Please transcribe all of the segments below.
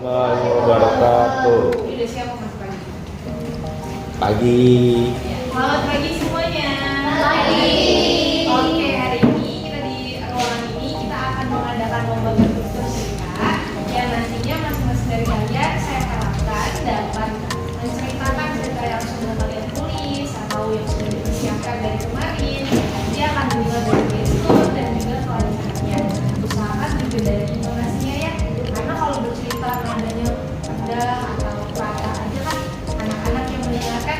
warahmatullahi wabarakatuh. Udah siap Mas pagi? Pagi. Selamat pagi semuanya. Pagi. Oke, hari ini kita di ruangan ini kita akan mengadakan lomba bertutur cerita yang nantinya masing-masing dari kalian saya harapkan dapat menceritakan cerita yang sudah kalian tulis atau yang sudah dipersiapkan dari kemarin. Nanti akan dinilai dari gestur dan juga kualitasnya. Usahakan juga dari intonasinya ya. Karena kalau bercerita nadanya rendah atau rata aja kan anak-anak yang mendengarkan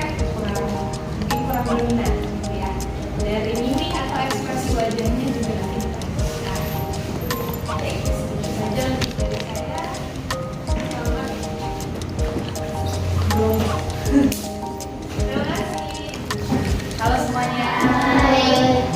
mungkin kurang berminat gitu ya. Dari mimik atau ekspresi wajahnya juga nanti diperhatikan. Baik, segitu saja untuk dari saya. Selamat. Belum. Terima kasih. Halo semuanya.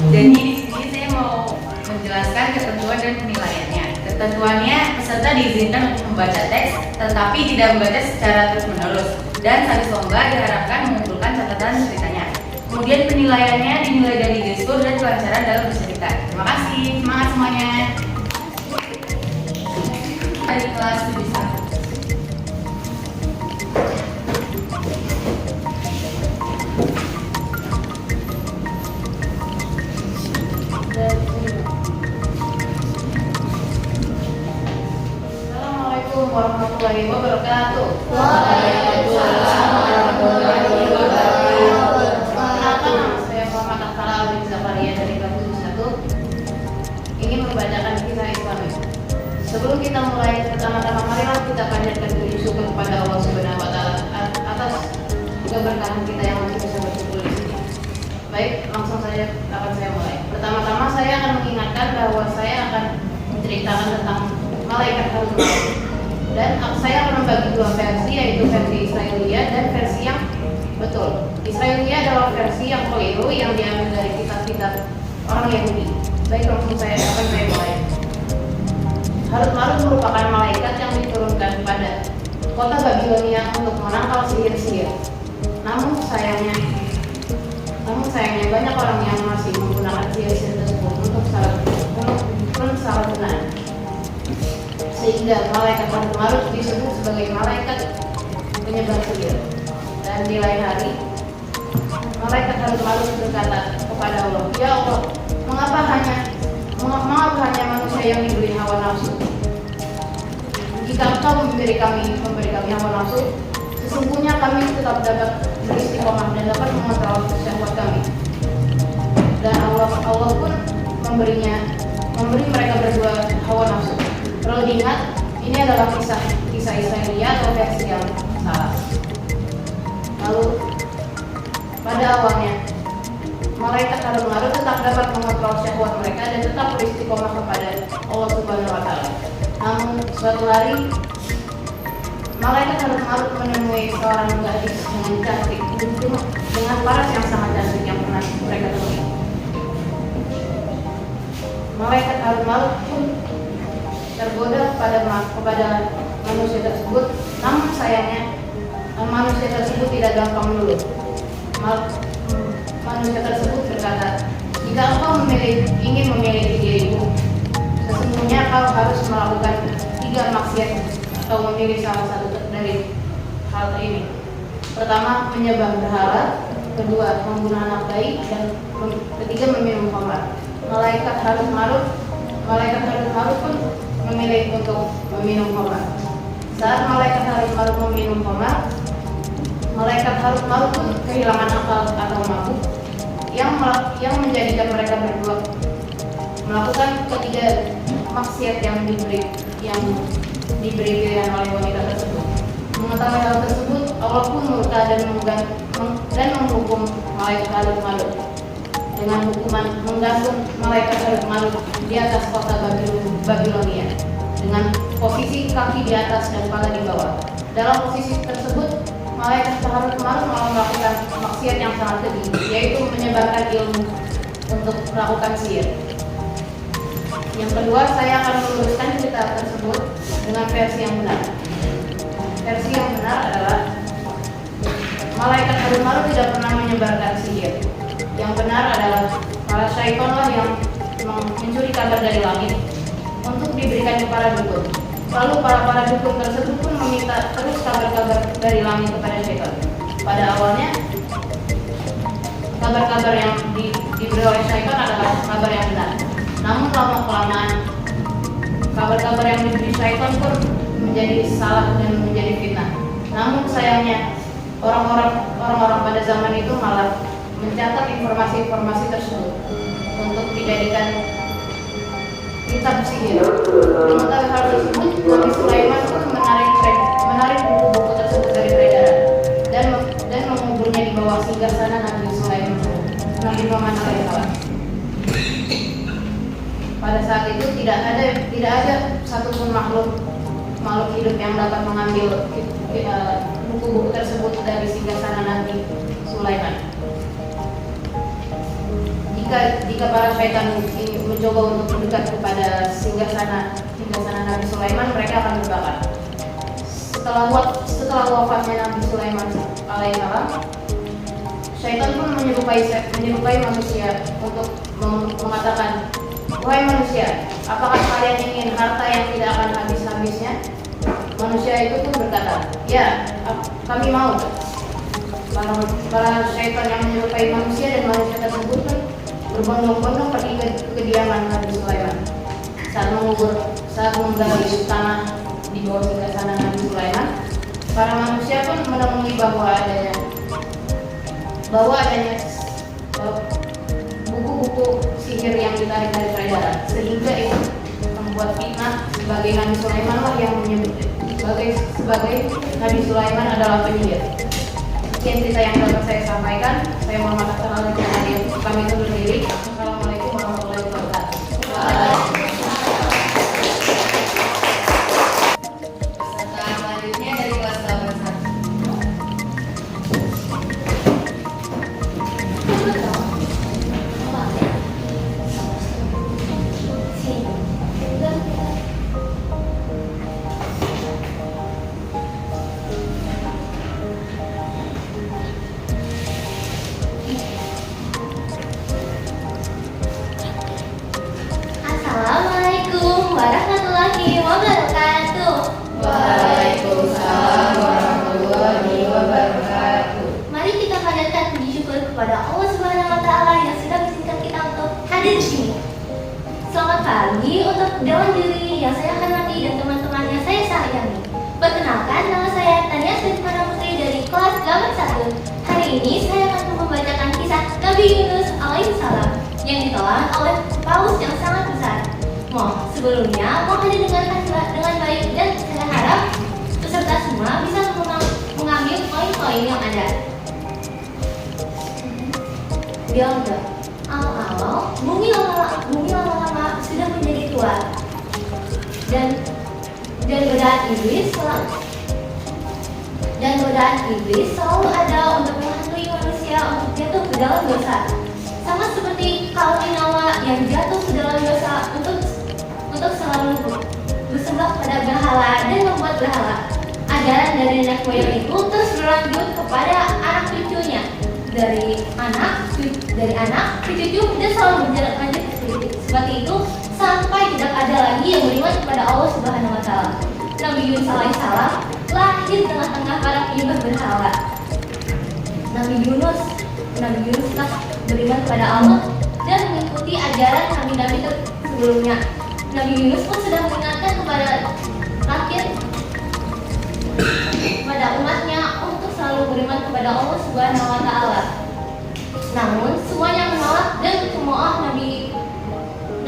Jadi di sini saya mau menjelaskan ketentuan dan penilaiannya. Ketentuannya, peserta diizinkan untuk membaca teks, tetapi tidak membaca secara terus-menerus. Dan habis lomba diharapkan mengumpulkan catatan ceritanya. Kemudian penilaiannya dinilai dari gestur dan kelancaran dalam bercerita. Terima kasih, semangat semuanya. Dari kelas 7. Assalamualaikum warahmatullahi wabarakatuh. Waalaikumsalam warahmatullahi wabarakatuh. Perkenalkan, nama saya Muhammad Akhtara bin Zakaria dari kelas 1 ingin membacakan kisah Islami. Sebelum kita mulai, pertama-tama marilah kita panjatkan puji syukur kepada Allah Subhanahu wa taala atas keberkahan kita yang masih bisa berkumpul di sini. Baik, langsung saja akan saya mulai. Pertama-tama saya akan mengingatkan bahwa saya akan menceritakan tentang malaikat Harun. Dan saya akan membagi dua versi, yaitu versi Israelia dan versi yang betul. Israelia adalah versi yang keliru yang diambil dari kitab-kitab orang Yahudi. Baik, langsung saya mulai. Harut Marut merupakan malaikat yang diturunkan pada kota Babilonia untuk menangkal sihir-sihir. Namun sayangnya banyak orang yang masih menggunakan sihir-sihir tersebut untuk penyalahgunaan. Sehingga malaikat Harut Marut disebut sebagai malaikat penyebar sihir. Dan di lain hari, malaikat Harut Marut berkata kepada Allah, "Ya Allah, mengapa hanya manusia yang diberi hawa nafsu? Jika Engkau memberi kami hawa nafsu, sesungguhnya kami tetap dapat beristiqomah dan dapat mengontrol syahwat kami." Dan Allah pun memberi mereka berdua hawa nafsu. Perlu diingat, ini adalah kisah Israelia atau versi yang salah. Lalu pada awalnya malaikat Harut Marut tetap dapat mengontrol syahwat mereka dan tetap beristiqomah kepada Allah Subhanahu wa taala. Namun suatu hari malaikat Harut Marut menemui seorang gadis dengan cantik, dengan paras yang sangat cantik yang pernah mereka temui. Malaikat Harut Marut pun tergoda kepada manusia tersebut, namun sayangnya manusia tersebut tidak gampang menurut. Manusia tersebut berkata, "Jika engkau ingin memiliki diriku, sesungguhnya kau harus melakukan 3 maksiat atau memilih salah satu dari hal ini. Pertama, menyembah berhala, kedua, membunuh anak bayi, dan ketiga, meminum khamar." Malaikat Harut Marut pun memilih untuk meminum khamar. Saat malaikat Harut Marut meminum khamar, malaikat Harut Marut pun kehilangan akal atau mabuk yang menjadikan mereka berdua melakukan 3 maksiat yang diberi pilihan oleh wanita tersebut. Mengetahui hal tersebut, Allah pun murka dan menghukum malaikat Harut Marut dengan hukuman menggantung malaikat Harut Marut di atas kota Babilonia dengan posisi kaki di atas dan kepala di bawah. Dalam posisi tersebut, malaikat Harut Marut melakukan maksiat yang sangat keji, yaitu menyebarkan ilmu untuk melakukan sihir. Yang kedua, saya akan meluruskan cerita tersebut dengan versi yang benar. Versi yang benar adalah malaikat Harut Marut tidak pernah menyebarkan sihir. Yang benar adalah para syaitanlah yang mencuri kabar dari langit untuk diberikan kepada dukun. Lalu para dukun tersebut pun meminta terus kabar-kabar dari langit kepada syaitan. Pada awalnya kabar-kabar yang diberi oleh syaitan adalah kabar yang benar. Namun lama-kelamaan kabar-kabar yang diberi syaitan pun menjadi salah dan menjadi fitnah. Namun sayangnya orang-orang pada zaman itu malah mencatat informasi-informasi tersebut untuk dijadikan kitab sihir. Mengetahui hal tersebut, Nabi Sulaiman pun menarik buku-buku tersebut dari peredaran dan menguburnya di bawah singgasana Nabi Sulaiman, Nabi Muhammad alaihissalam. Pada saat itu tidak ada satupun makhluk hidup yang dapat mengambil buku-buku tersebut dari singgasana Nabi Sulaiman. Jika para syaitan ini mencoba untuk mendekat kepada singgasana Nabi Sulaiman, mereka akan terbakar. Setelah wafatnya Nabi Sulaiman alaihissalam, syaitan pun menyerupai manusia untuk mengatakan, "Wahai manusia, apakah kalian ingin harta yang tidak akan habis-habisnya?" Manusia itu pun berkata, "Ya, kami mau." Para syaitan yang menyerupai manusia dan manusia tersebut pun berbondong-bondong pergi ke kediaman Nabi Sulaiman. Saat menggali tanah di bawah singgasana Nabi Sulaiman, para manusia pun menemui bahwa adanya buku-buku sihir yang ditarik dari peredaran, sehingga itu membuat fitnah sebagai Nabi Sulaiman lah yang menyebut sebagai Nabi Sulaiman adalah penyihir. Sekian cerita yang dapat saya sampaikan. Saya Muhammad Asal kami itu berdiri. Assalamualaikum warahmatullahi wabarakatuh. Peserta selanjutnya dari kelas 81. Assalamualaikum warahmatullahi wabarakatuh. Waalaikumsalam warahmatullahi wabarakatuh. Mari kita panjatkan puji syukur kepada Allah Subhanahu wa taala yang sudah mengizinkan kita untuk hadir di sini. Selamat pagi untuk dewan juri yang saya hormati dan teman-teman yang saya sayangi. Perkenalkan, nama saya Tania Sriwana Putri dari kelas 81. Hari ini saya akan membacakan kisah Nabi Yunus alaihissalam yang ditelan oleh paus yang sangat besar. Sebelumnya mohon didengarkan dengan baik dan saya harap peserta semua bisa mengambil poin-poin yang ada. Biar awal-awal bumi lama-lama sudah menjadi tua dan godaan iblis selalu ada untuk menghantui manusia untuk jatuh ke dalam dosa. Sama seperti kaum Nawa yang jatuh ke dalam dosa untuk selalu bersembah pada berhala dan membuat berhala. Ajaran dari nenek moyang itu terus berlanjut kepada anak cucunya, dari anak ke cucu dan selalu berjalan lanjut seperti itu sampai tidak ada lagi yang beriman kepada Allah Subhanahu wa taala. Nabi Yunus alaihissalam lahir di tengah-tengah para penyembah berhala. Nabi Yunus telah beriman kepada Allah dan mengikuti ajaran nabi-nabi sebelumnya. Nabi Yunus pun sudah mengingatkan kepada umatnya untuk selalu beriman kepada Allah Subhanahu wa taala. Namun semuanya menolak dan cemooh Nabi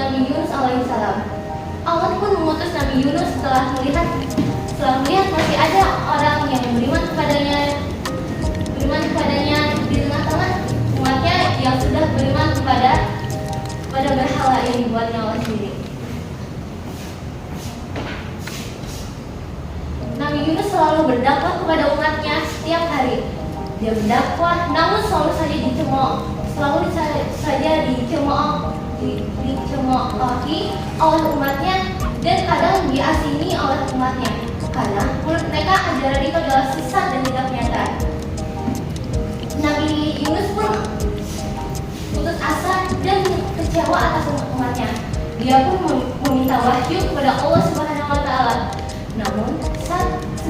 Yunus alaihissalam. Allah pun mengutus Nabi Yunus setelah melihat masih ada orang yang beriman kepadanya di tengah-tengah umatnya yang sudah beriman kepada berhala yang dibuatnya Allah sendiri. Nabi Yunus selalu berdakwah kepada umatnya setiap hari. Dia berdakwah, namun selalu saja dicemoohi oleh umatnya dan kadang diasimi oleh umatnya. Karena menurut mereka ajaran itu adalah sesat dan tidak nyata. Nabi Yunus pun putus asa dan kecewa atas umatnya. Dia pun meminta wahyu kepada Allah Subhanahu wa taala.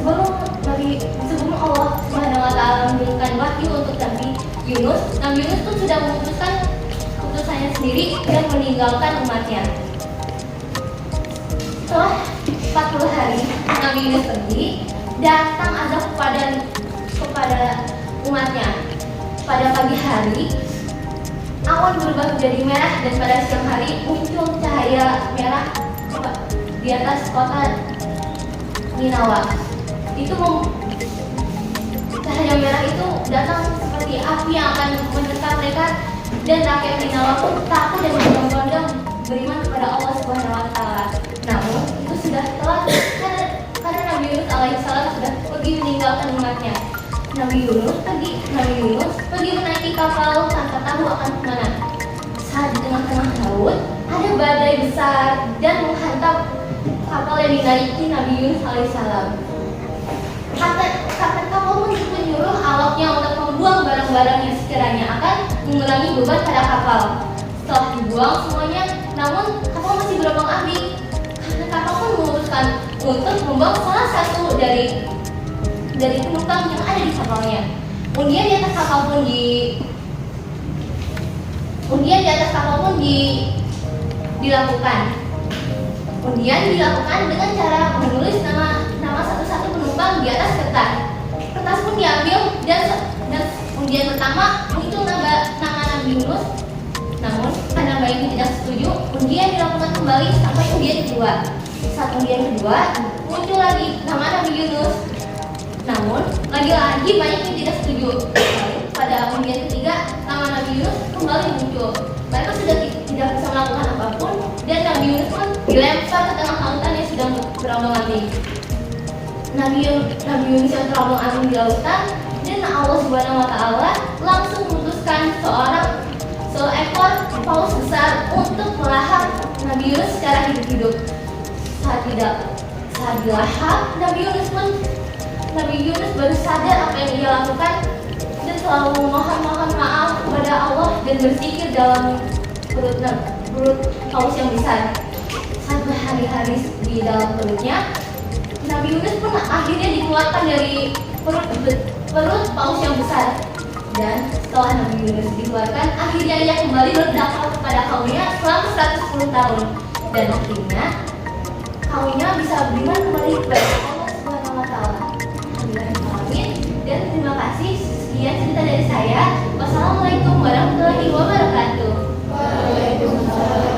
sebelum Allah Subhanahu wa taala memberikan wahyu untuk Nabi Yunus tuh sudah memutuskan keputusannya sendiri dan meninggalkan umatnya. Setelah 40 hari Nabi Yunus pergi, datang azab kepada umatnya. Pada pagi hari, awan berubah menjadi merah dan pada siang hari muncul cahaya merah di atas kota Ninawa. Cahaya merah itu datang seperti api yang akan menyertai mereka, dan rakyat Ninawa pun takut dan berbondong-bondong beriman kepada Allah Subhanahu wa taala. Namun itu sudah telat karena Nabi Yunus alaihissalam sudah pergi meninggalkan umatnya. Nabi Yunus pergi menaiki kapal tanpa tahu akan kemana. Saat di tengah-tengah laut ada badai besar dan menghantam kapal yang dinaiki Nabi Yunus alaihissalam. Kapten kapal pun menyuruh awaknya untuk membuang barang-barang yang sekiranya akan mengurangi beban pada kapal. Setelah dibuang semuanya, namun kapal masih berombang-ambing. Kapten kapal pun memutuskan untuk membawa salah satu dari penumpang yang ada di kapalnya. Undian di atas kapal pun dilakukan. Undian dilakukan dengan cara menulis nama satu-satu penumpang di atas kertas. Kertas pun diambil dan undian pertama muncul nama Nabi Yunus. Namun karena Mbak ini tidak setuju, undian dilakukan kembali sampai undian kedua. Saat undian kedua muncul lagi nama Nabi Yunus. Namun lagi-lagi banyak yang tidak setuju. Pada undian ketiga nama Nabi Yunus kembali muncul. Mereka sudah tidak bisa melakukan apapun dan Nabi Yunus pun dilempar ke tengah lautan yang sedang berombang-ambing. Nabi Yunus yang terombang-ambing di lautan, dan Allah Subhanahu wa taala langsung memutuskan seekor paus besar untuk melahap Nabi Yunus secara hidup-hidup. Saat dilahap, Nabi Yunus baru sadar apa yang ia lakukan dan selalu memohon maaf kepada Allah dan berzikir dalam perut paus yang besar. Saat berhari-hari di dalam perutnya, Nabi Yunus pun akhirnya dikeluarkan dari perut paus yang besar. Dan setelah Nabi Yunus dikeluarkan, akhirnya ia kembali berdakwah kepada kaumnya selama 110 tahun. Dan akhirnya kaumnya bisa beriman kembali kepada Allah Subhanahu wa taala. Dan terima kasih. Sekian cerita dari saya. Wassalamualaikum warahmatullahi wabarakatuh. Waalaikumsalam.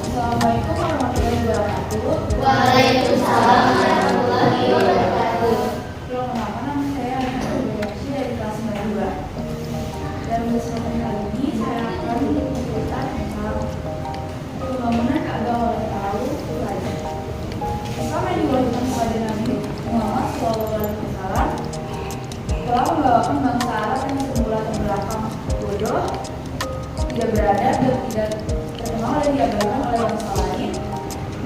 Assalamualaikum warahmatullahi wabarakatuh. Waalaikumsalam warahmatullahi wabarakatuh. Perkenalkan, nama saya Rina Dewiarsi dari kelas 92. Dalam kesempatan kali ini saya akan bercerita tentang pembangunan Ka'bah oleh Perahu Quraisy. Islam yang diwajibkan kepada Nabi Muhammad SAW telah membawakan bangsa Arab yang semula terbelakang bodoh, tidak beradab dan tidak terkenal dan diabaikan oleh bangsa lain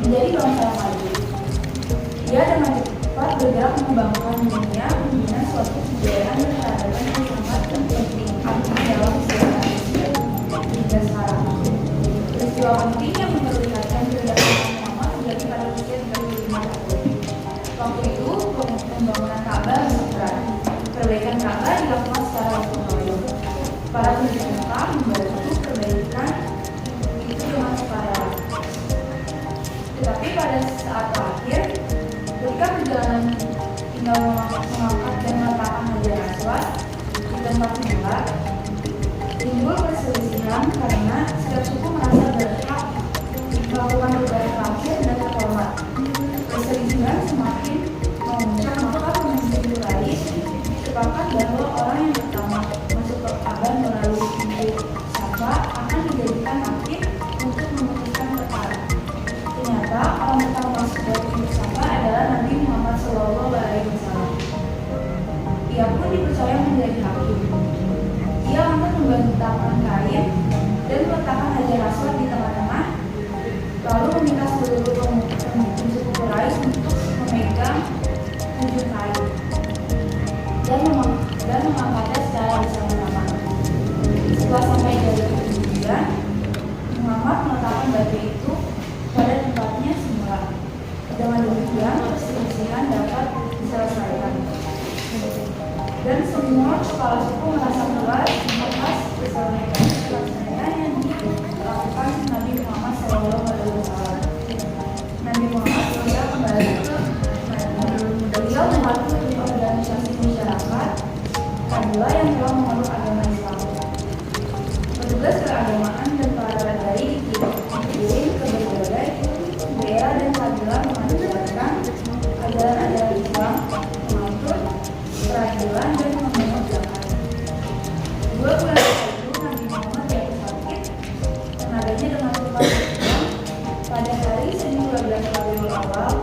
menjadi bangsa yang maju. Dia dengan cepat bergerak mengembangkan dunia, membina suatu kebudayaan dan peradaban yang sangat penting dalam sejarah hingga sekarang. Peristiwa penting yang memperlihatkan kedatangan Muhammad terjadi pada usia 35 tahun. Waktu itu pembangunan Ka'bah sangat berat. Perbaikan Ka'bah dilakukan secara gotong-royong. Para penduduk Mekah membantu perbaikan itu dengan sukarela. Tetapi pada saat terakhir, ketika perjalanan tinggal mengangkat dan meletakkan Hajar Aswad di tempat semula, timbul perselisihan karena setiap suku merasa berhak melakukan ibadah terakhir dan terhormat. Perselisihan semakin memuncak, maka pemimpin Quraisy sepakat bahwa orang yang pertama masuk ke Ka'bah melalui pintu Safa akan dijadikan hakim untuk memutuskan perkara. Ternyata orang pertama masuk dari pintu Safa adalah Nabi Muhammad SAW. Ia pun dipercaya menjadi hakim. Ia lantas membentangkan kain dan meletakkan Hajar Aswad di tengah-tengah, lalu meminta seluruh pemimpin suku Quraisy untuk memegang 7 kain dan dan mengangkatnya secara bersama-sama. Setelah sampai dari tujuan, Muhammad meletakkan batu itu pada tempatnya semula. Dengan demikian, perselisihan dapat diselesaikan. Dan semua kepala suku merasa puas atas perselesaian yang dilakukan Nabi Muhammad SAW. Nabi Muhammad kemudian kembali ke Madinah. Beliau membantu di organisasi masyarakat Kadula yang telah memeluk agama Islam. Petugas keagamaan dan para dai dikirim ke berbagai daerah dan Kadula mengajarkan ajaran-ajaran Islam, mengatur peradilan dan membangun zakat. 2 bulan itu Nabi Muhammad jatuh sakit, tenaganya dengan cepat berkurang. Pada hari Senin 12 Rabiul Awal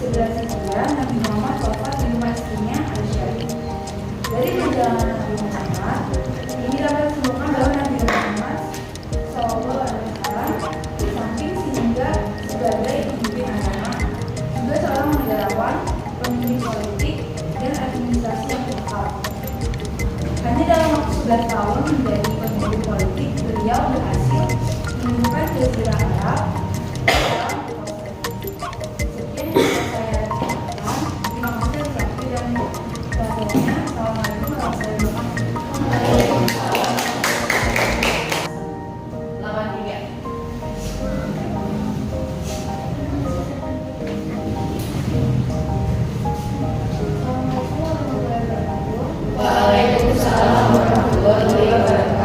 1999, Nabi Muhammad wafat di rumah istrinya Aisyah. Dari perjalanan Nabi Muhammad, ini dapat ditemukan bahwa Nabi Muhammad SAW samping sehingga sebagai pemimpin agama, juga seorang negarawan, pemimpin politik, dan administrasi yang tepat. Hanya dalam waktu 11 tahun menjadi pemimpin politik, beliau berhasil menemukan Jazirah Arab dalam proses. Sekian yang bisa saya ceritakan. Terima kasih atas waktu dan perhatiannya. Assalamualaikum warahmatullahi wabarakatuh. 83. Waalaikumsalam warahmatullahi wabarakatuh.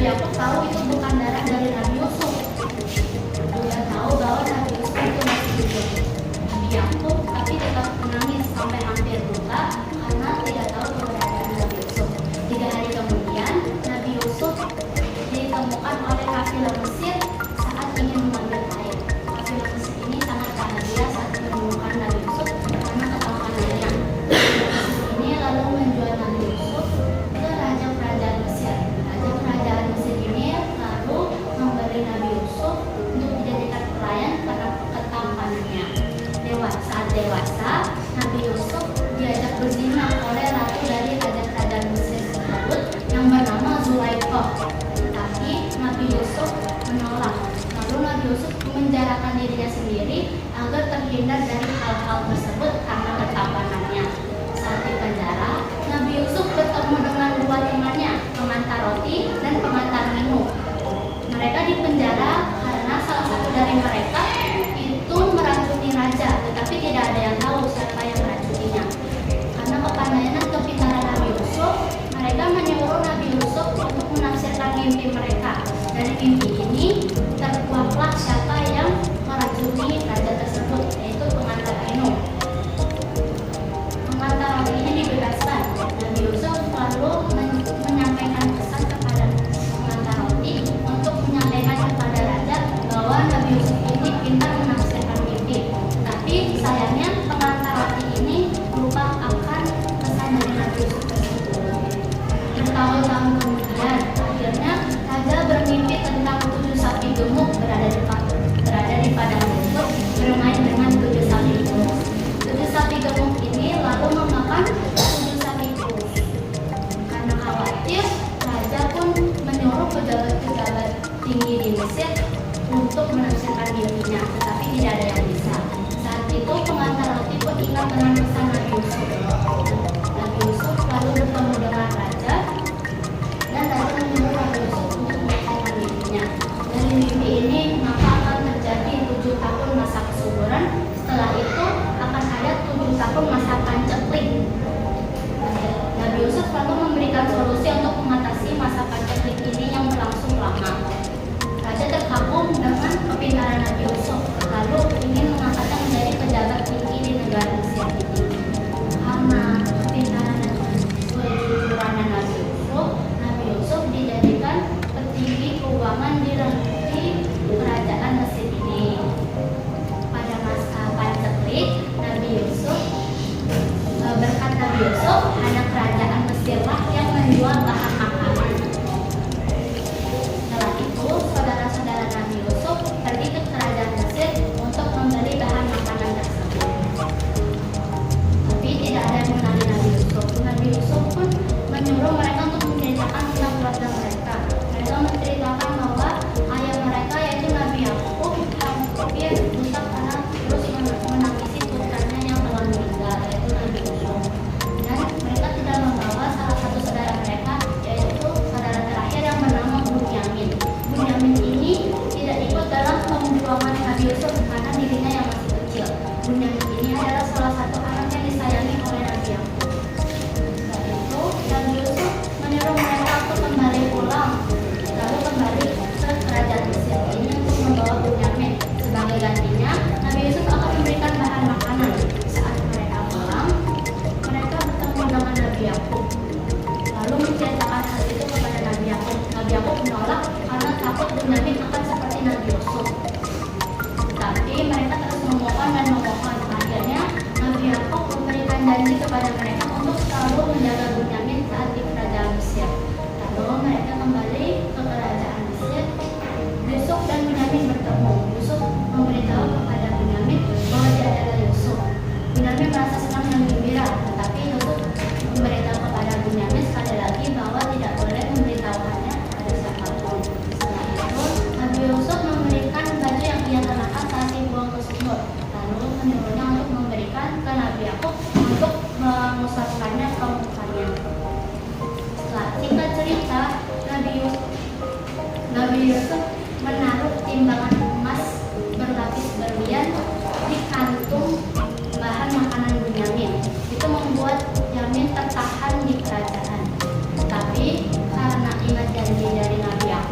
Yakub tahu itu bukan darah dari Nabi Yusuf. Dia tahu bahwa Nabi Yusuf itu masih hidup. Nabi Yakub tapi tetap menangis sampai hampir luka karena tidak tahu keberadaan Nabi Yusuf. 3 hari kemudian, Nabi Yusuf ditemukan oleh kafilah Mesir saat ingin mengambil air. Kafilah Mesir ini sangat bahagia saat menemukan Nabi Yusuf karena ketampanannya. Ini lalu menjual Nabi Yusuf ke raja kerajaan Mesir. Raja kerajaan Mesir ini lalu memberi Nabi Yusuf untuk dijadikan pelayan karena ketampanannya. Saat dewasa, Nabi Yusuf diajak berzina oleh ratu dari raja kerajaan Mesir tersebut yang bernama Zulaikha. Tetapi Nabi Yusuf menolak. Lalu Nabi Yusuf memenjarakan dirinya sendiri agar terhindar dari hal-hal tersebut karena ketampanannya. Saat di penjara, Nabi Yusuf bertemu dengan 2 temannya, pengantar roti dan pengantar minum. Mereka dipenjara karena salah satu dari mereka itu meracuni raja, tetapi tidak ada yang tahu siapa yang meracuninya. Karena kepandaian dan kepintaran Nabi Yusuf, mereka menyuruh Nabi Yusuf untuk menafsirkan mimpi mereka. Dari mimpi ini terkuaklah siapa yang meracuni raja tersebut, yaitu pengantar minum. Pengantar roti ini dibebaskan. Nabi Yusuf lalu menyampaikan pesan kepada pengantar roti untuk menyampaikan kepada raja bahwa Nabi Yusuf ini pintar menafsirkan mimpi. Tapi sayangnya pengantar roti ini lupa akan pesan dari Nabi Yusuf tersebut. Bertahun-tahun kemudian, akhirnya raja bermimpi tentang 7 sapi gemuk berada di padang rumput bermain dengan 7 sapi gemuk. 7 sapi gemuk ini lalu memakan 7 sapi gemuk. Karena khawatir, raja pun menyuruh pejabat-pejabat tinggi di Mesir untuk menafsirkan mimpinya, tetapi tidak ada yang bisa. Saat itu pengantar roti pun ingat dengan pesan Nabi Yusuf. Nabi Yusuf lalu bertemu dengan raja dan raja menyuruh Nabi Yusuf untuk menafsirkan mimpinya. Dari mimpi ini maka akan terjadi 7 tahun masa kesuburan. Setelah itu akan ada 7 tahun masa panceklik. Nabi Yusuf lalu memberikan solusi untuk mengatasi masa panceklik ini yang berlangsung lama. Raja terkagum dengan kepintaran Nabi Yusuf, lalu ingin mengangkatnya menjadi pejabat tinggi di negara Mesir ini. Karena kepintaran dan kejujuran Nabi Yusuf dijadikan petinggi keuangan di kerajaan Mesir ini. Pada masa panceklik, berkat Nabi Yusuf, anak kerajaan Mesirlah yang menjual bahan makanan. Setelah itu, saudara-saudara Nabi Yusuf pergi ke kerajaan Mesir untuk membeli bahan makanan tersebut. Tapi tidak ada yang mengenali Nabi Yusuf. Nabi Yusuf pun menyuruh mereka untuk menceritakan tentang keluarga mereka. Mereka menceritakan bahwa ayah mereka yaitu Nabi Yakub hampir buta karena terus menangisi putranya yang telah meninggal, yaitu Nabi Yusuf. Dan mereka tidak membawa salah satu saudara mereka, yaitu saudara terakhir yang bernama Bunyamin. Bunyamin ini tidak ikut dalam pembuangan Nabi Yusuf karena dirinya yang masih kecil. Bunyamin ini adalah salah satu anak yang disayangi oleh Nabi Yakub. Setelah itu, Nabi Yusuf menyuruh mereka untuk kembali pulang, lalu kembali ke kerajaan Mesir ini untuk membawa Bunyamin. Sebagai gantinya, Nabi Yusuf akan memberikan bahan makanan. Saat mereka pulang, mereka bertemu dengan Nabi Yakub, lalu menceritakan hal itu kepada Nabi Yakub. Nabi Yakub menolak karena takut Bunyamin akan seperti Nabi Yusuf. Tapi mereka terus memohon dan memohon. Akhirnya Nabi Yakub memberikan janji kepada mereka untuk selalu menjaga Bunyamin saat di kerajaan Mesir. Lalu mereka kembali ke kerajaan Mesir. Yusuf dan Bunyamin bertemu. Yusuf memberitahu kepada Bunyamin bahwa dia adalah Yusuf. Bunyamin merasa senang dan gembira, tetapi Yusuf memberitahu kepada Bunyamin sekali lagi bahwa tidak boleh memberitahukannya kepada siapapun. Setelah itu, Nabi Yusuf memberikan baju yang ia kenakan saat dibuang ke sumur, lalu menyuruhnya untuk memberikan ke Nabi Yakub untuk mengusapkannya ke mukanya. Setelah singkat cerita, Nabi Yusuf menaruh timbangan emas berlapis berlian di kantung bahan makanan Bunyamin. Itu membuat Bunyamin tertahan di kerajaan. Tapi karena ingat janji dari Nabi Yakub,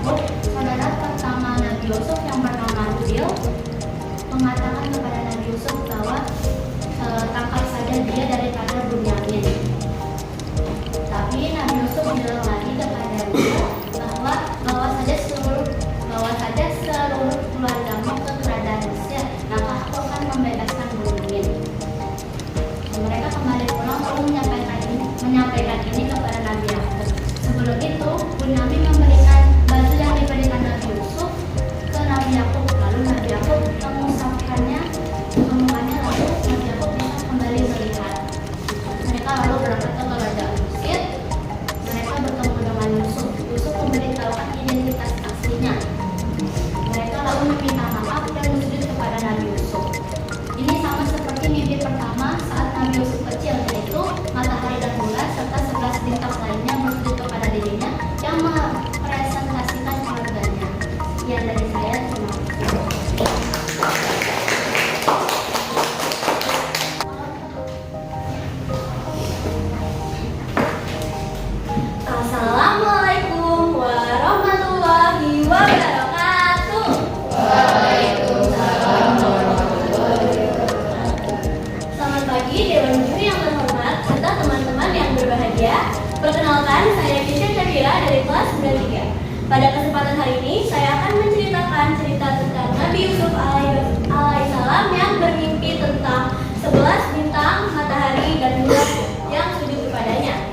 Pada kesempatan hari ini, saya akan menceritakan cerita tentang Nabi Yusuf alaihissalam yang bermimpi tentang 11 bintang, matahari, dan bulan yang sujud kepadanya.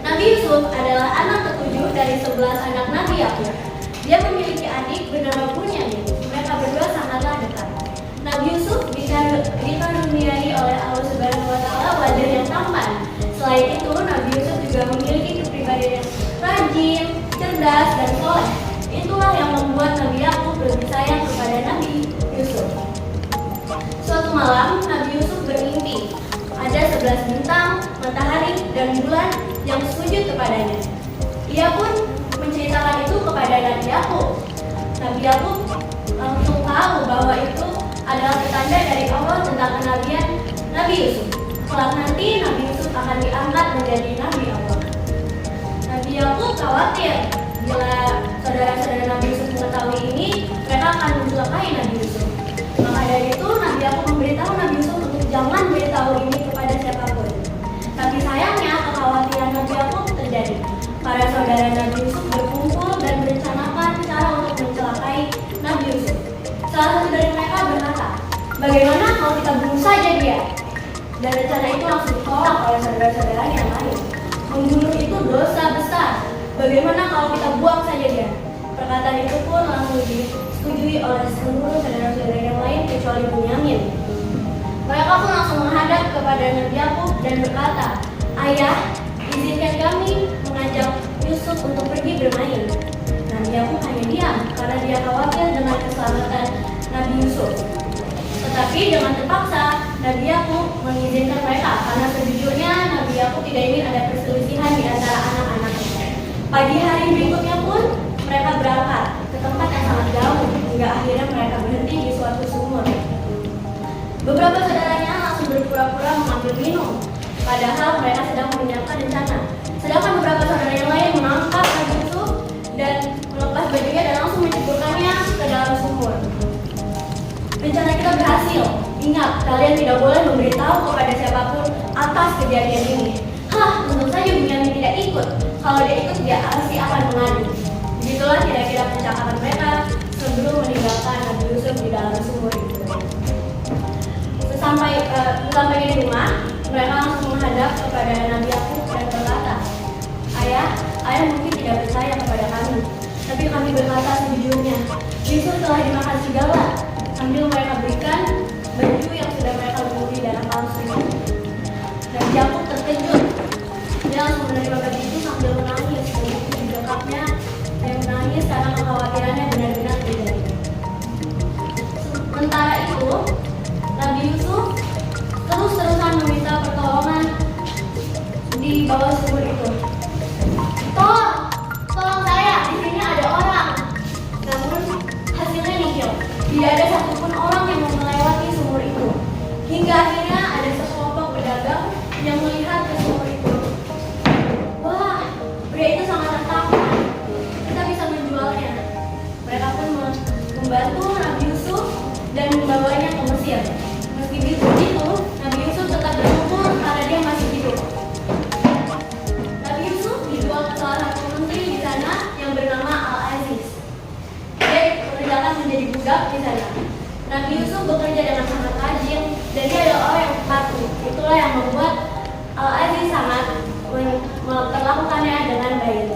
Nabi Yusuf adalah anak ketujuh dari 11 anak Nabi Yakub. Dia memiliki adik bernama Bunyamin. Mereka berdua sangatlah dekat. Nabi Yusuf dikaruniai oleh Allah Subhanahu wa Ta'ala wajah yang tampan. Selain itu, Nabi Yusuf juga memiliki kepribadian yang rajin, cerdas, dan soleh. Itulah yang membuat Nabi Yakub lebih sayang kepada Nabi Yusuf. Suatu malam, Nabi Yusuf bermimpi. Ada 11 bintang, matahari, dan bulan yang sujud kepadanya. Ia pun menceritakan itu kepada Nabi Yakub. Nabi Yakub langsung tahu bahwa itu adalah petanda dari Allah tentang kenabian Nabi Yusuf. Kelak nanti Nabi Yusuf akan diangkat menjadi Nabi Allah. Nabi Yakub khawatir bila saudara-saudara Nabi Yusuf mengetahui ini, mereka akan mencelakai Nabi Yusuf. Maka dari itu Nabi Yakub memberitahu Nabi Yusuf untuk jangan beritahu ini kepada siapapun. Tapi sayangnya kekhawatiran Nabi Yakub terjadi. Para saudara Nabi Yusuf berkumpul dan merencanakan cara untuk mencelakai Nabi Yusuf. Salah satu dari mereka berkata, "Bagaimana kalau kita bunuh saja dia?" Dan rencana itu langsung ditolak oleh saudara-saudaranya yang lain. Membunuh itu dosa besar. Bagaimana kalau kita buang saja dia? Perkataan itu pun langsung disetujui oleh seluruh saudara-saudara yang lain kecuali Bunyamin. Mereka pun langsung menghadap kepada Nabi Yakub dan berkata, "Ayah, izinkan kami mengajak Yusuf untuk pergi bermain." Nabi Yakub hanya diam karena dia khawatir dengan keselamatan Nabi Yusuf. Tetapi dengan terpaksa, Nabi Yakub mengizinkan mereka karena sejujurnya Nabi Yakub tidak ingin ada perselisihan di antara anak-anaknya. Pagi hari berikutnya pun mereka berangkat ke tempat yang sangat jauh hingga akhirnya mereka berhenti di suatu sumur. Beberapa saudaranya langsung berpura-pura mengambil minum, padahal mereka sedang menyiapkan rencana. Sedangkan beberapa saudara yang lain menangkap Nabi Yusuf dan melepas bajunya dan langsung menceburkannya ke dalam sumur. Rencana kita berhasil. Ingat, kalian tidak boleh memberitahu kepada siapapun atas kejadian ini. Hah, tentu saja Bunyamin tidak ikut. Kalau dia ikut, dia pasti akan mengadu. Begitulah kira-kira percakapan mereka sebelum meninggalkan Nabi Yusuf di dalam sumur itu. Sesampainya di rumah, mereka langsung menghadap kepada Nabi Yakub dan berkata, Ayah mungkin tidak percaya kepada kami, tapi kami berkata sejujurnya, Yusuf telah dimakan serigala. Sambil mereka berikan baju yang sudah mereka lumuri dalam palsu. Dan Yakub terkejut. Dia langsung menerima baju itu sambil menangis. Dan dekatnya yang menangis karena kekhawatirannya benar-benar terjadi. Sementara itu, Nabi Yusuf terus-terusan meminta pertolongan di bawah sumur itu. Tolong saya, di sini ada orang. Namun hasilnya nihil. Tidak ada satupun orang yang mau melewati sumur itu. Hingga akhirnya ada sekelompok pedagang yang melihat ke sumur itu. Wah, pria itu sangat tampan. Kita bisa menjualnya. Mereka pun membantu Nabi Yusuf dan membawanya ke Mesir. Meski begitu, Nabi Yusuf tetap bersyukur karena dia masih hidup. Nabi Yusuf dijual ke salah satu menteri di sana yang bernama Al-Aziz. Dia bekerjakan menjadi budak di sana. Nabi Yusuf bekerja dengan sangat rajin dan dia adalah orang yang patuh. Itulah yang membuat Al-Aziz sangat memperlakukannya dengan baik.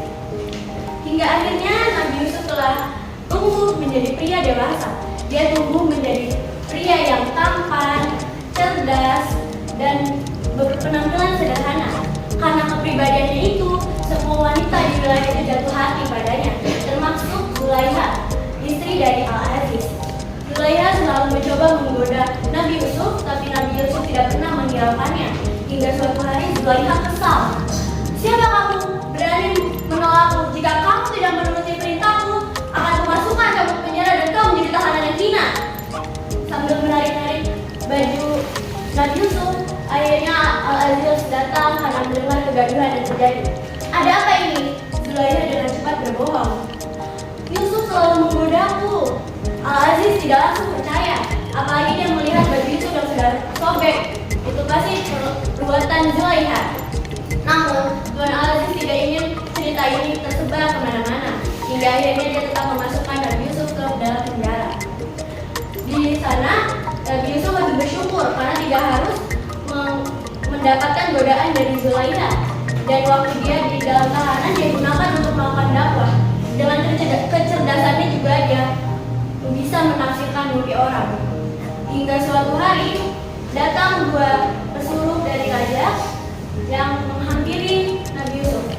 Hingga akhirnya Nabi Yusuf telah tumbuh menjadi pria dewasa. Dia tumbuh menjadi pria yang tampan, cerdas, dan berpenampilan sederhana. Karena kepribadiannya itu, semua wanita di wilayah itu jatuh hati padanya, termasuk Zulaiha, istri dari Al-Aziz. Zulaiha selalu mencoba menggoda Nabi Yusuf, tapi Nabi Yusuf tidak pernah menghiraukannya. Hingga suatu hari Zulaiha kesal. "Siapa kamu berani menolakku? Jika kamu tidak menuruti perintahku, akan kumasukkan kamu ke penjara dan kau menjadi tahanan yang hina." Sambil menarik-narik baju Nabi Yusuf, akhirnya Al-Aziz datang karena mendengar kegaduhan yang terjadi. "Ada apa ini?" Zulaiha dengan cepat berbohong. "Yusuf selalu menggodaku." Al-Aziz tidak langsung percaya, apalagi dia melihat baju itu yang sudah sobek. Itu pasti perbuatan Zulaiha. Namun, Tuan Al-Aziz tidak ingin cerita ini tersebar kemana-mana. hingga akhirnya dia tetap memasukkan Nabi Yusuf ke dalam penjara. Di sana Nabi Yusuf lebih bersyukur karena tidak harus mendapatkan godaan dari Zulaikha, dan waktu dia di dalam tahanan dia gunakan untuk melakukan dakwah. Dengan kecerdasannya juga dia bisa menafsirkan mimpi orang. Hingga suatu hari datang dua pesuruh dari raja yang menghampiri Nabi Yusuf.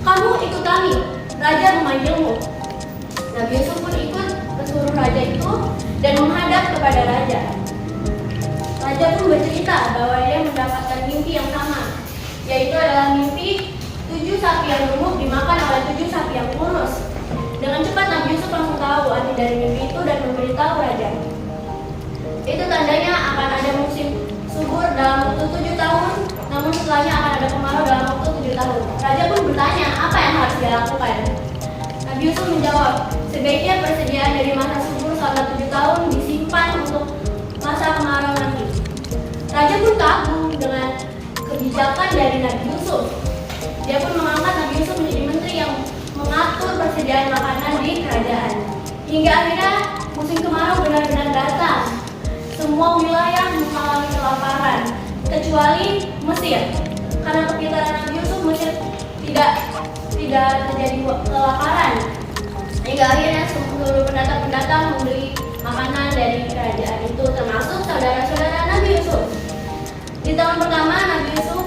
"Kamu ikut kami, raja memanggilmu." Nabi Yusuf pun ikut pesuruh raja itu dan menghadap kepada raja. Raja pun bercerita bahwa dia mendapatkan mimpi yang sama, yaitu adalah mimpi 7 sapi yang gemuk dimakan oleh 7 sapi yang kurus. Dengan cepat Nabi Yusuf langsung tahu arti dari mimpi itu dan memberitahu raja. Itu tandanya akan ada musim subur dalam waktu 7 tahun, namun setelahnya akan ada kemarau dalam waktu 7 tahun. Raja pun bertanya apa yang harus dia lakukan. Nabi Yusuf menjawab, sebaiknya persediaan dari masa subur selama 7 tahun disimpan untuk masa kemarau nanti. Raja pun kagum dengan kebijakan dari Nabi Yusuf. Dia pun mengangkat Nabi Yusuf menjadi menteri yang mengatur persediaan makanan di kerajaan. Hingga akhirnya musim kemarau benar-benar datang. Semua wilayah mengalami kelaparan, kecuali Mesir. Karena kepintaran Nabi Yusuf, Mesir tidak terjadi kelaparan. Hingga akhirnya seluruh pendatang-pendatang membeli makanan dari kerajaan itu, termasuk saudara-saudara Nabi Yusuf. Di tahun pertama Nabi Yusuf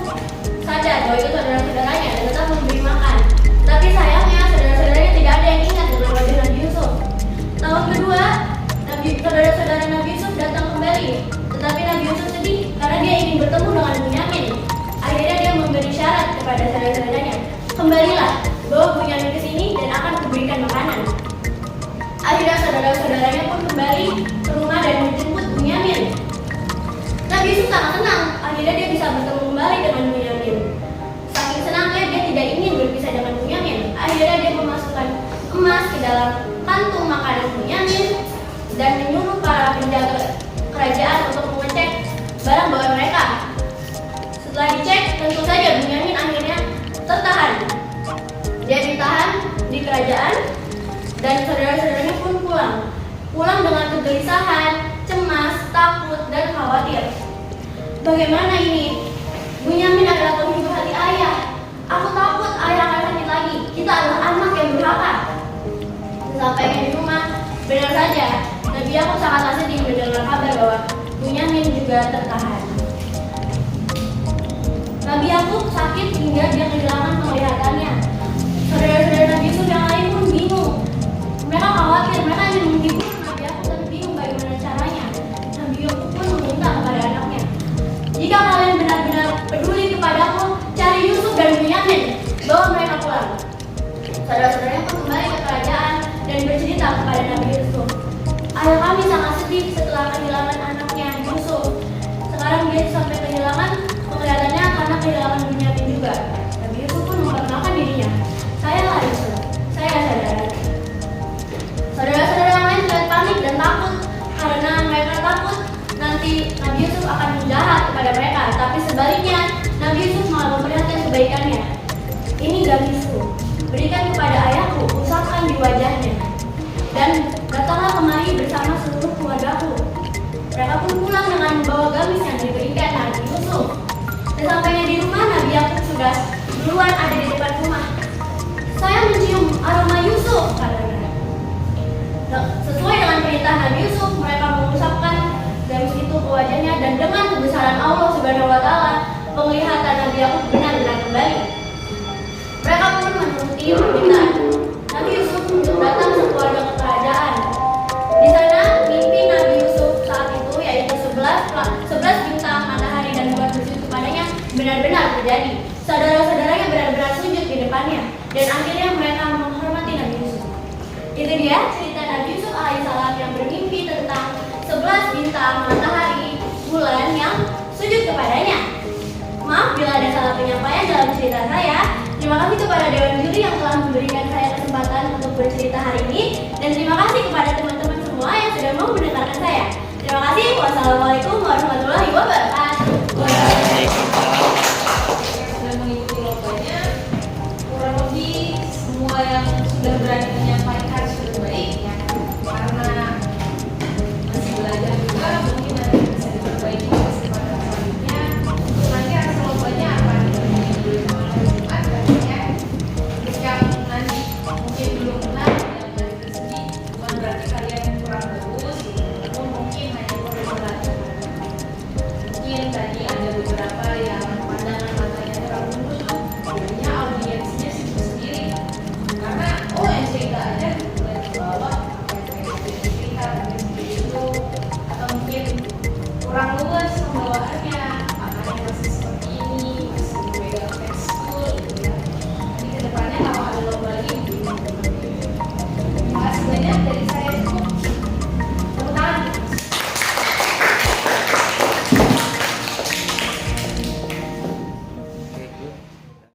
sadar bahwa itu saudara-saudaranya dan tetap memberi makan. Tapi sayangnya saudara-saudaranya tidak ada yang ingat dengan wajah Nabi Yusuf. Tahun kedua, saudara-saudara Nabi Yusuf datang kembali, tetapi Nabi Yusuf sedih karena dia ingin bertemu dengan Bunyamin. Akhirnya dia memberi syarat kepada saudara-saudaranya, "Kembalilah, bawa Bunyamin ke sini dan akan kuberikan makanan." Akhirnya saudara-saudaranya pun kembali ke rumah dan menjemput Bunyamin. Nabi Yusuf sangat senang, akhirnya dia bisa bertemu kembali dengan Bunyamin. Saking senangnya dia tidak ingin berpisah dengan Bunyamin. Akhirnya dia memasukkan emas ke dalam kantung makanan Bunyamin dan menyuruh para penjaga kerajaan untuk mengecek barang bawaan mereka. Setelah dicek, tentu saja Bunyamin akhirnya tertahan. Dia ditahan di kerajaan dan saudara-saudaranya pun pulang dengan kegelisahan, cemas, takut, dan khawatir. Bagaimana ini? Bunyamin adalah penghidup hati ayah. Aku takut ayah akan sakit lagi. Kita adalah anak yang durhaka. Sesampainya di rumah, benar saja, Nabi Yakub sangat sedih mendengar kabar bahwa Bunyamin juga tertahan. Nabi Yakub sakit hingga dia kehilangan penglihatannya. Saudara-saudara Nabi Yusuf yang lain pun bingung. Mereka khawatir, mereka ingin menghibur Nabi Yakub tapi bingung bagaimana caranya. Nabi Yakub pun meminta kepada anaknya, "Jika kalian benar-benar peduli kepadaku, cari Yusuf dan Bunyamin, bawa mereka pulang." Saudara-saudaranya pun kembali ke kerajaan dan bercerita kepada Nabi Yusuf, "Ayah kami sangat sedih setelah kehilangan anaknya Yusuf. Sekarang dia sampai kehilangan penglihatannya karena kehilangan Bunyamin juga." Nabi Yusuf pun memperkenalkan dirinya, "Sayalah Yusuf, saya saudara." Saudara-saudara yang lain terlihat panik dan takut karena mereka takut nanti Nabi Yusuf akan menjahat kepada mereka. Tapi sebaliknya, Nabi Yusuf malah memperlihatkan kebaikannya. "Ini gamisku, berikan kepada ayahku, usapkan di wajahnya. Dan datanglah kemari bersama seluruh keluargaku." Mereka pun pulang dengan membawa gamis yang diberikan Nabi Yusuf. Sesampainya di rumah, Nabi Yakub sudah duluan ada di depan rumah. "Saya mencium aroma Yusuf," katanya. Sesuai dengan perintah Nabi Yusuf, mereka mengusapkan gamis itu ke wajahnya dan dengan kebesaran Allah Subhanahu wa Ta'ala, penglihatan Nabi Yakub benar-benar kembali. Mereka pun menuruti permintaan Nabi Yusuf untuk datang sekeluarga ke kerajaan. Di sana, mimpi Nabi Yusuf saat itu, yaitu 11 bintang, matahari, dan bulan bersujud kepadanya, benar-benar terjadi. Saudara-saudaranya benar-benar sujud di depannya, dan akhirnya mereka menghormati Nabi Yusuf. Itu dia cerita Nabi Yusuf alaihissalam yang bermimpi tentang 11 bintang, matahari, bulan yang sujud kepadanya. Maaf bila ada salah penyampaian dalam cerita saya. Terima kasih kepada Dewan Juri yang telah memberikan saya kesempatan untuk bercerita hari ini, dan terima kasih kepada